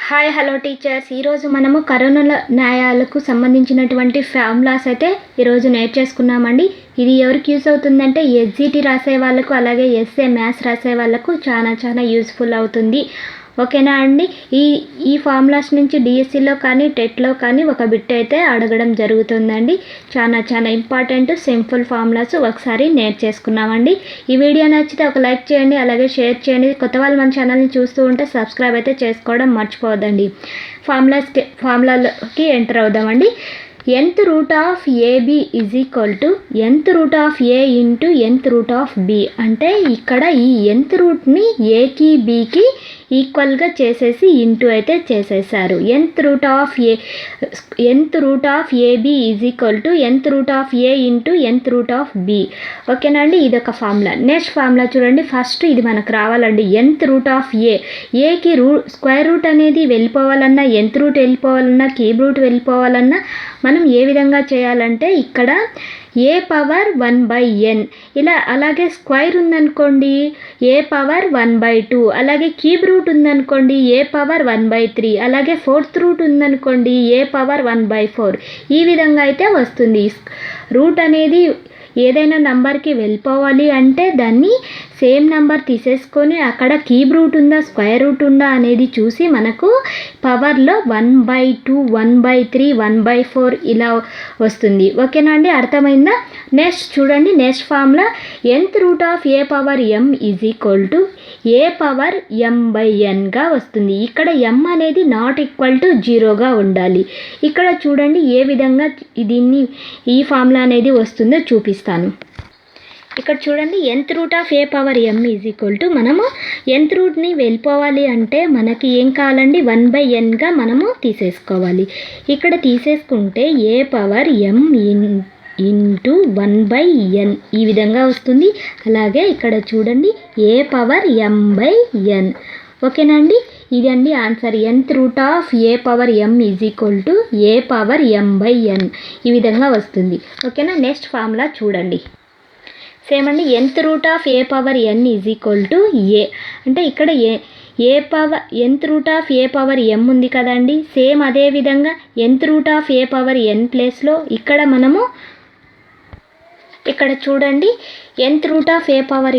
Hi hello teachers, ఈరోజు మనము corona న్యాయాలకు సంబంధించినటువంటి ఫార్ములాస్ అయితే ఈరోజు నేర్చేసుకున్నామండి. ఇది ఎవరికి యూస్ అవుతుందంటే ఎస్జిటి రాసే వాళ్ళకు, అలాగే ఎస్ఏ మ్యాథ్స్ రాసే వాళ్ళకు చాలా యూస్ఫుల్ అవుతుంది. ఓకేనా అండి. ఈ ఫార్ములాస్ నుంచి డిఎస్సిలో కానీ టెట్లో కానీ ఒక బిట్ అయితే అడగడం జరుగుతుందండి. చాలా ఇంపార్టెంట్ సింపుల్ ఫార్ములాస్ ఒకసారి నేర్చేసుకున్నామండి. ఈ వీడియో నచ్చితే ఒక లైక్ చేయండి, అలాగే షేర్ చేయండి. కొత్త వాళ్ళు మన ఛానల్ని చూస్తూ ఉంటే సబ్స్క్రైబ్ అయితే చేసుకోవడం మర్చిపోవద్దండి. ఫార్ములాలోకి enter అవుదామండి. nth root of AB is equal to nth root of A into nth root of B. అంటే ఇక్కడ ఈ nth రూట్ని ఏకి బీకి ఈక్వల్గా చేసేసి ఇంటూ అయితే చేసేసారు. nth root of AB is equal to nth root of A into nth root of B. ఓకేనా అండి, ఇది ఒక ఫార్ములా. నెక్స్ట్ ఫార్ములా చూడండి. ఫస్ట్ ఇది మనకు రావాలండి. nth root of ఏకి స్క్వేర్ రూట్ అనేది వెళ్ళిపోవాలన్నా, nth రూట్ వెళ్ళిపోవాలన్నా, క్యూబ్ రూట్ వెళ్ళిపోవాలన్నా మనం ఏ విధంగా చేయాలంటే ఇక్కడ ఏ పవర్ 1/n ఇలా, అలాగే స్క్వేర్ ఉందనుకోండి ఏ పవర్ 1/2, అలాగే క్యూబ్ రూట్ ఉందనుకోండి ఏ పవర్ 1/3, అలాగే ఫోర్త్ రూట్ ఉందనుకోండి ఏ పవర్ 1/4. ఈ విధంగా అయితే వస్తుంది. రూట్ అనేది ఏదైనా నంబర్కి వెళ్ళిపోవాలి అంటే దాన్ని సేమ్ నెంబర్ తీసేసుకొని అక్కడ క్యూబ్ రూట్ ఉందా, స్క్వేర్ రూట్ ఉందా అనేది చూసి మనకు పవర్లో 1/2, 1/3, 1/4 ఇలా వస్తుంది. ఓకేనా అండి, అర్థమైందా? నెక్స్ట్ చూడండి. Next formula nth root of A power m is equal to A power m/nగా వస్తుంది. ఇక్కడ m అనేది నాట్ ఈక్వల్ టు 0గా ఉండాలి. ఇక్కడ చూడండి ఏ విధంగా ఈ ఫార్ములా అనేది వస్తుందో చూపిస్తాను. ఇక్కడ చూడండి. nth root of A power m is equal to మనము nth రూట్ని వెళ్ళిపోవాలి అంటే మనకి ఏం కావాలండి, 1/nగా మనము తీసేసుకోవాలి. ఇక్కడ తీసేసుకుంటే A power m into 1/n ఈ విధంగా వస్తుంది. అలాగే ఇక్కడ చూడండి A పవర్ m/n. ఓకేనండి, ఇదండి answer. nth root of A power m is equal to A power m/n ఈ విధంగా వస్తుంది. ఓకేనా. నెక్స్ట్ ఫార్ములా చూడండి. సేమ్ అండి. nth root of A power n is equal to A అంటే ఇక్కడ nth root of A power m ఉంది కదండి. సేమ్ అదే విధంగా nth root of A power n ప్లేస్లో ఇక్కడ మనము ఇక్కడ చూడండి nth root of A power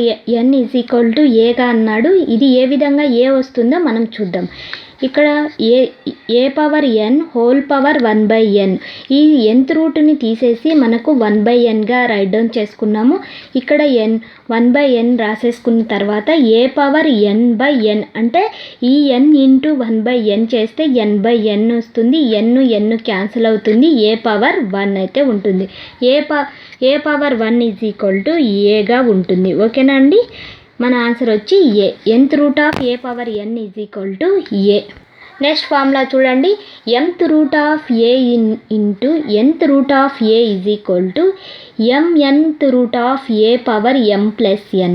n is equal to Aగా అన్నాడు. ఇది ఏ విధంగా ఏ వస్తుందో మనం చూద్దాం. ఇక్కడ a power n whole power 1/n ఈ nth రూట్ని తీసేసి మనకు 1/nగా రైట్ డౌన్ చేసుకున్నాము. ఇక్కడ 1/n రాసేసుకున్న తర్వాత ఏ పవర్ n/n అంటే ఈ n ఇంటూ 1/n చేస్తే n/n వస్తుంది. n క్యాన్సిల్ అవుతుంది. ఏ పవర్ 1 అయితే ఉంటుంది. ఏ పవర్ 1 ఈజ్ ఈక్వల్ టు ఏగా ఉంటుంది. ఓకేనా అండి, మన ఆన్సర్ వచ్చి ఏ. nth root of A power n is equal to A. Next formula చూడండి. mth root of A into nth root of A is equal to mnth root of A power m+n.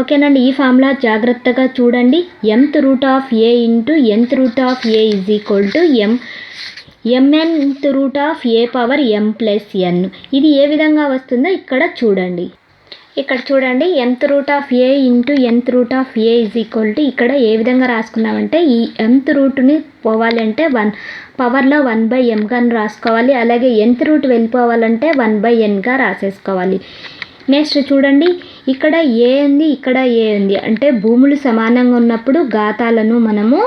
ఓకేనండి, ఈ formula జాగ్రత్తగా చూడండి. mth root of A into nth root of A is equal to mnth root of A power m+n. ఇది ఏ విధంగా వస్తుందో ఇక్కడ చూడండి. ఇక్కడ చూడండి nth root of A into nth root of A is equal to ఇక్కడ ఏ విధంగా రాసుకున్నామంటే ఈ mth రూట్ని పోవాలంటే పవర్లో 1/mగా రాసుకోవాలి. అలాగే nth రూట్ వెళ్ళిపోవాలంటే 1/nగా రాసేసుకోవాలి. నెక్స్ట్ చూడండి. ఇక్కడ ఏ ఉంది, ఇక్కడ ఏ ఉంది అంటే భూములు సమానంగా ఉన్నప్పుడు ఘాతాలను మనము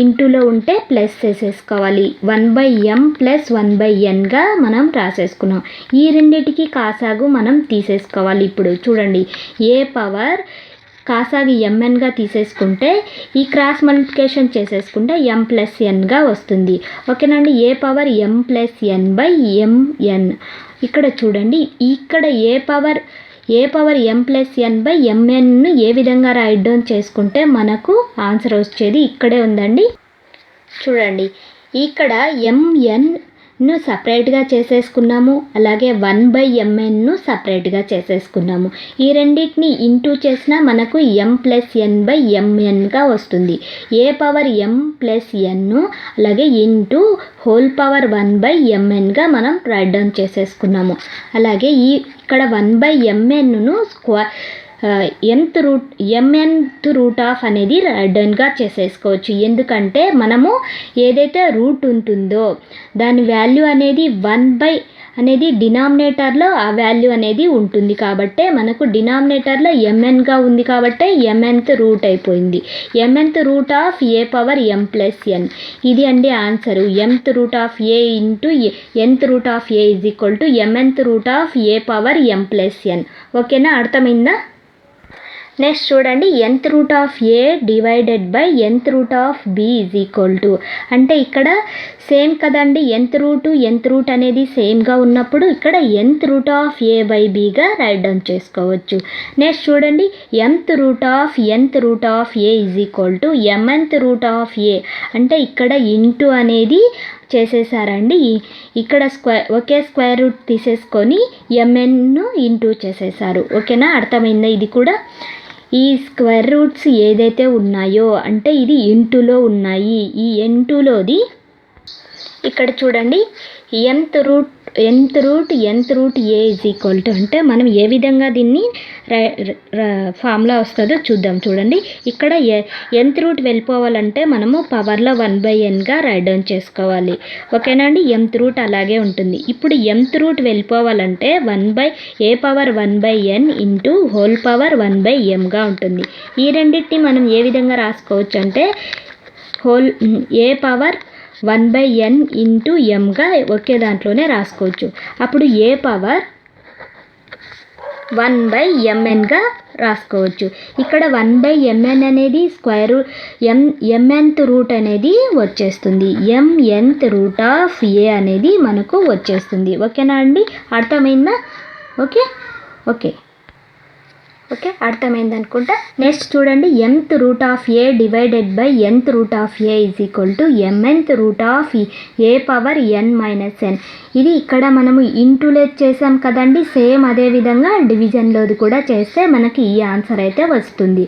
ఇంటూలో ఉంటే ప్లస్ చేసేసుకోవాలి. 1/m ప్లస్ 1/nగా మనం రాసేసుకున్నాం. ఈ రెండిటికి కాసాగు మనం తీసేసుకోవాలి. ఇప్పుడు చూడండి ఏ పవర్ కాసాగి mnగా తీసేసుకుంటే ఈ క్రాస్ మల్టిప్లికేషన్ చేసేసుకుంటే m+nగా వస్తుంది. ఓకేనండి, ఏ పవర్ m+n/mn. ఇక్కడ చూడండి ఇక్కడ ఏ పవర్ m+n/mnను ఏ విధంగా రైట్ డౌన్ చేసుకుంటే మనకు ఆన్సర్ వచ్చేది ఇక్కడే ఉందండి. చూడండి ఇక్కడ mnను సపరేట్గా చేసేసుకున్నాము, అలాగే 1/mnను సపరేట్గా చేసేసుకున్నాము. ఈ రెండింటిని ఇంటూ చేసినా మనకు m+n/mnగా వస్తుంది. ఏ పవర్ m+n అలాగే ఇంటూ హోల్ పవర్ 1/mnగా మనం రైట్ డౌన్ చేసేసుకున్నాము. అలాగే ఇక్కడ 1/mnను nth రూట్ ఆఫ్ అనేది డన్గా చేసేసుకోవచ్చు. ఎందుకంటే మనము ఏదైతే రూట్ ఉంటుందో దాని వాల్యూ అనేది 1 అనేది డినామినేటర్లో ఆ వాల్యూ అనేది ఉంటుంది. కాబట్టి మనకు డినామినేటర్లో mnగా ఉంది కాబట్టి mnth రూట్ అయిపోయింది. mnth root of a power m plus n. ఇది అండి answer. mth route of a into nth root of a is equal to mnth root of a power m plus n. ఓకేనా, అర్థమైందా? Next చూడండి, nth root of a divided by nth root of b is equal to, అంటే ఇక్కడ same కదండి, nth route అనేది సేమ్గా ఉన్నప్పుడు ఇక్కడ nth root of a by bగా రైట్ డౌన్ చేసుకోవచ్చు. నెక్స్ట్ చూడండి, nth root of a is equal to mnth root of a, అంటే ఇక్కడ ఇంటూ అనేది చేసేసారండి. ఇక్కడ ఒకే స్క్వేర్ రూట్ తీసేసుకొని mnను ఇంటూ చేసేసారు. ఓకేనా, అర్థమైందా? ఇది కూడా ఈ స్క్వేర్ రూట్స్ ఏదైతే ఉన్నాయో అంటే ఇది ఇంటూలో ఉన్నాయి. ఈ n2లోది ఇక్కడ చూడండి nth root a is equal to, అంటే మనం ఏ విధంగా దీన్ని ఫార్ములా వస్తుందో చూద్దాం. చూడండి, ఇక్కడ nth రూట్ వెళ్ళిపోవాలంటే మనము పవర్లో 1/nగా రైట్ డౌన్ చేసుకోవాలి. ఓకేనా అండి, mth రూట్ అలాగే ఉంటుంది. ఇప్పుడు mth రూట్ వెళ్ళిపోవాలంటే a power 1/n into whole power 1/mగా ఉంటుంది. ఈ రెండింటిని మనం ఏ విధంగా రాసుకోవచ్చు అంటే a పవర్ 1/n ఇంటూ mగా ఒకే దాంట్లోనే రాసుకోవచ్చు. అప్పుడు a పవర్ 1/mnగా రాసుకోవచ్చు. ఇక్కడ 1/mn అనేది mnth రూట్ అనేది వచ్చేస్తుంది. mnth రూట్ ఆఫ్ a అనేది మనకు వచ్చేస్తుంది. ఓకేనా అండి, అర్థమైందా? ఓకే అర్థమైంది అనుకుంటా. నెక్స్ట్ చూడండి, mth route of a divided by nth root of a is equal to mnth root of a power n minus n. ఇది ఇక్కడ మనము ఇంటూలో చేసాం కదండి, సేమ్ అదే విధంగా డివిజన్లోది కూడా చేస్తే మనకి ఈ ఆన్సర్ అయితే వస్తుంది.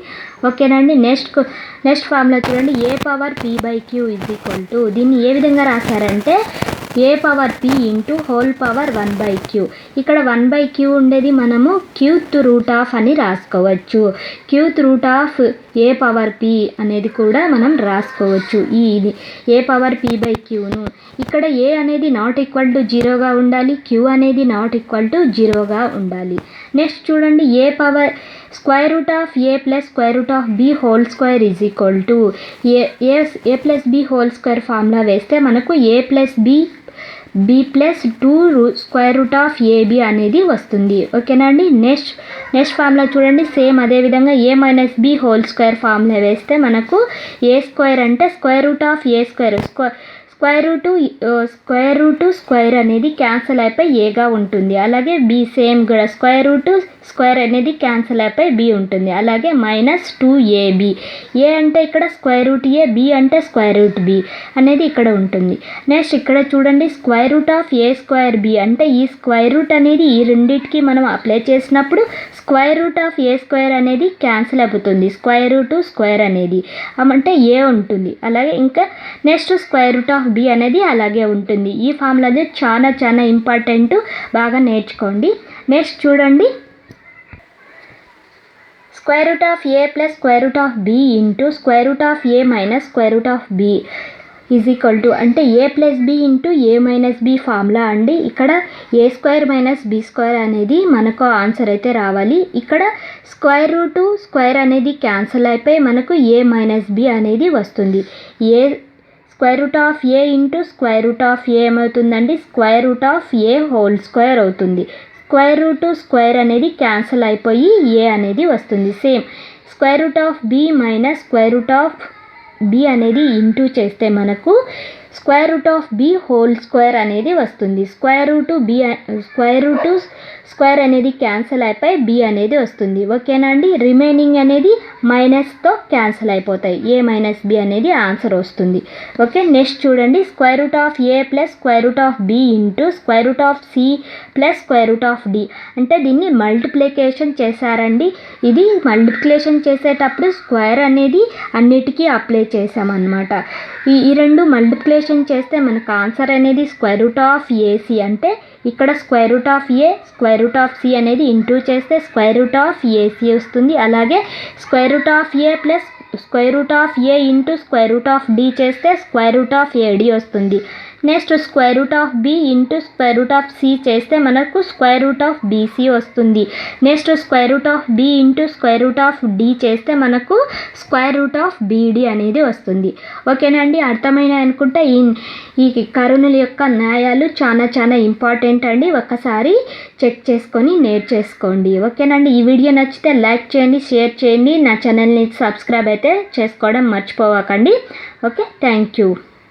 ఓకేనండి, నెక్స్ట్ ఫార్ములా చూడండి, a power p by q is equal to, దీన్ని ఏ విధంగా రాశారంటే a power p into whole power 1/q. ఇక్కడ 1/q ఉండేది మనము qth రూట్ ఆఫ్ అని రాసుకోవచ్చు. qth route of a power p అనేది కూడా మనం రాసుకోవచ్చు. ఇది a పవర్ p బై qను ఇక్కడ a అనేది నాట్ ఈక్వల్ టు 0గా ఉండాలి, q అనేది నాట్ ఈక్వల్ టు 0గా ఉండాలి. నెక్స్ట్ చూడండి, a power square root of a plus square root of b whole square is equal to a plus b whole square formula వేస్తే మనకు a plus b plus 2 square root of ab అనేది వస్తుంది. ఓకేనా అండి, next formula చూడండి, same అదేవిధంగా a minus b whole square formula వేస్తే మనకు a స్క్వేర్ అంటే square root of a square, square root square అనేది క్యాన్సిల్ అయిపోయి ఏగా ఉంటుంది. అలాగే b సేమ్ కూడా స్క్వేర్ రూట్ స్క్వేర్ అనేది క్యాన్సిల్ అయిపోయి b ఉంటుంది. అలాగే మైనస్ 2ab, a అంటే ఇక్కడ స్క్వేర్ రూట్ a, b అంటే స్క్వేర్ రూట్ b అనేది ఇక్కడ ఉంటుంది. నెక్స్ట్ ఇక్కడ చూడండి, square root of a square b, అంటే ఈ స్క్వేర్ రూట్ అనేది ఈ రెండింటికి మనం అప్లై చేసినప్పుడు square root of a square అనేది క్యాన్సిల్ అయిపోతుంది. స్క్వేర్ రూట్ స్క్వేర్ అనేది అంటే a ఉంటుంది. అలాగే ఇంకా next square root of b అనేది అలాగే ఉంటుంది. ఈ ఫార్ములా అనేది చాలా ఇంపార్టెంట్, బాగా నేర్చుకోండి. నెక్స్ట్ చూడండి, square root of a plus square root of b into square root of a minus square root of b is equal to, అంటే a plus b into a minus b formula అండి. ఇక్కడ a square minus b square అనేది మనకు answer అయితే రావాలి. ఇక్కడ square root square అనేది cancel అయిపోయి మనకు a మైనస్ b అనేది వస్తుంది. Square root of a into square root of a ఏమవుతుందండి, square root of a whole square అవుతుంది. స్క్వేర్ రూట్ స్క్వేర్ అనేది క్యాన్సిల్ అయిపోయి a అనేది వస్తుంది. Same square root of b minus square root of b అనేది into చేస్తే మనకు square root of b whole square అనేది వస్తుంది. స్క్వేర్ రూట్ స్క్వేర్ అనేది క్యాన్సిల్ అయిపోయి b అనేది వస్తుంది. ఓకేనా అండి, రిమైనింగ్ అనేది మైనస్తో క్యాన్సిల్ అయిపోతాయి. a మైనస్ b అనేది ఆన్సర్ వస్తుంది. ఓకే, నెక్స్ట్ చూడండి, square root of a plus square root of b into square root of c plus square root of d, అంటే దీన్ని మల్టిప్లికేషన్ చేశారండి. ఇది మల్టిప్లికేషన్ చేసేటప్పుడు స్క్వేర్ అనేది అన్నిటికీ అప్లై చేసామన్నమాట. ఈ రెండు మల్టిప్లికేషన్ చేస్తే మనకు ఆన్సర్ అనేది స్క్వేర్ రూట్ ఆఫ్ ac, అంటే ఇక్కడ square root of A square root of C అనేది ఇంటూ చేస్తే స్క్వేర్ రూట్ ఆఫ్ ఏసీ వస్తుంది. అలాగే square root of A plus square root of A into square root of D చేస్తే square root of AD వస్తుంది. Next square root of B into square root of C చేస్తే మనకు square root of BC వస్తుంది. Next square root of B into square root of D చేస్తే మనకు square root of బీడి అనేది వస్తుంది. ఓకేనండి, అర్థమైన అనుకుంటా. ఈ కర్ణుల యొక్క న్యాయాలు చాలా ఇంపార్టెంట్ అండి. ఒక్కసారి చెక్ చేసుకొని నేర్చేసుకోండి. ఓకేనండి, ఈ వీడియో నచ్చితే లైక్ చేయండి, షేర్ చేయండి, నా ఛానల్ని సబ్స్క్రైబ్ అయితే చేసుకోవడం మర్చిపోవకండి. Okay, thank you.